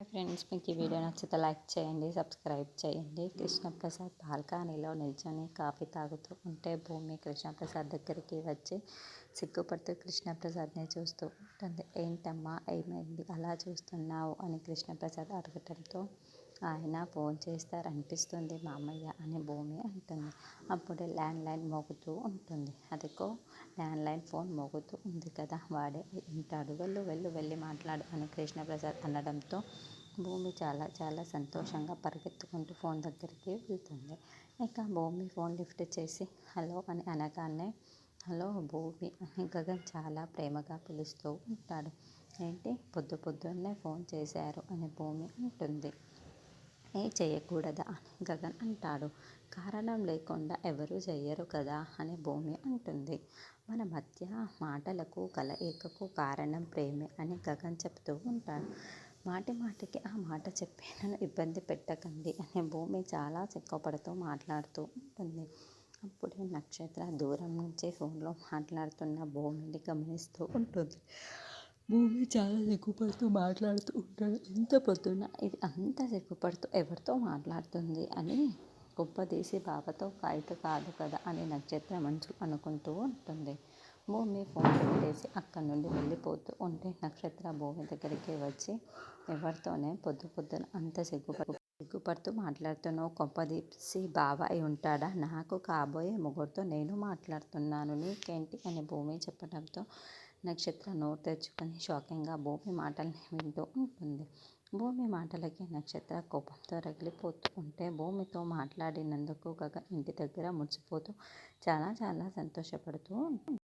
Friends, మీకు ఈ video నచ్చితే లైక్ చేయండి, సబ్స్క్రైబ్ చేయండి. కృష్ణప్రసాద్ బాల్కనీలో నిల్చొని కాఫీ తాగుతూ ఉంటే భూమి కృష్ణప్రసాద్ దగ్గరికి వచ్చి సిగ్గుపడుతూ కృష్ణప్రసాద్ని చూస్తూ ఉంటుంది. ఏంటమ్మా, ఏమైంది అలా చూస్తున్నావు అని కృష్ణప్రసాద్ అడగటంతో ఆయన ఫోన్ చేస్తారనిపిస్తుంది మామయ్య అని భూమి అంటుంది. అప్పుడే ల్యాండ్లైన్ మోగుతూ ఉంటుంది. అదిగో ల్యాండ్లైన్ ఫోన్ మోగుతూ ఉంది కదా, వాడే ఉంటాడు, వెళ్ళి మాట్లాడు అని కృష్ణప్రసాద్ అనడంతో భూమి చాలా చాలా సంతోషంగా పరిగెత్తుకుంటూ ఫోన్ దగ్గరికి వెళ్తుంది. ఇక భూమి ఫోన్ లిఫ్ట్ చేసి హలో అని అనగానే హలో భూమి అని గగన్ చాలా ప్రేమగా పిలుస్తూ ఉంటాడు. ఏంటి పొద్దున్నే ఫోన్ చేశారు అని భూమి అంటుంది. చేయకూడదా అని గగన్ అంటాడు. కారణం లేకుండా ఎవరూ చెయ్యరు కదా అని భూమి అంటుంది. మన మధ్య మాటలకు కలయికకు కారణం ప్రేమే అని గగన్ చెప్తూ ఉంటాడు. మాటికి ఆ మాట చెప్పి నన్ను ఇబ్బంది పెట్టకండి అని భూమి చాలా సిగ్గుపడుతూ మాట్లాడుతూ ఉంటుంది. అప్పుడే నక్షత్ర దూరం నుంచి ఫోన్లో మాట్లాడుతున్న భూమిని గమనిస్తూ ఉంటుంది. భూమి చాలా సిగ్గుపడుతూ మాట్లాడుతూ ఉంటాడు. ఇంత పొద్దున ఇది అంత సిగ్గుపడుతూ ఎవరితో మాట్లాడుతుంది అని గొప్పదీసి బావతో ఫైట్ కాదు కదా అని నక్షత్ర మనసు అనుకుంటూ ఉంటుంది. భూమి ఫోన్ పెట్టేసి అక్కడి నుండి వెళ్ళిపోతూ ఉంటే నక్షత్ర భూమి దగ్గరికి వచ్చి ఎవరితోనే పొద్దున అంత సిగ్గుపడుతూ మాట్లాడుతున్నావు, కొంపదీసి బావ అయి ఉంటాడా, నాకు కాబోయే మొగుడుతో నేను మాట్లాడుతున్నాను, నీకేంటి అని భూమి చెప్పడంతో నక్షత్ర నోరు తెరుచుకొని షాకింగ్గా భూమి మాటల్ని వింటూ ఉంటుంది. భూమి మాటలకి నక్షత్ర కోపంతో రగిలిపోతూ ఉంటే భూమితో మాట్లాడినందుకు గగన్ ఇంటి దగ్గర మురిసిపోతూ చాలా చాలా సంతోషపడుతూ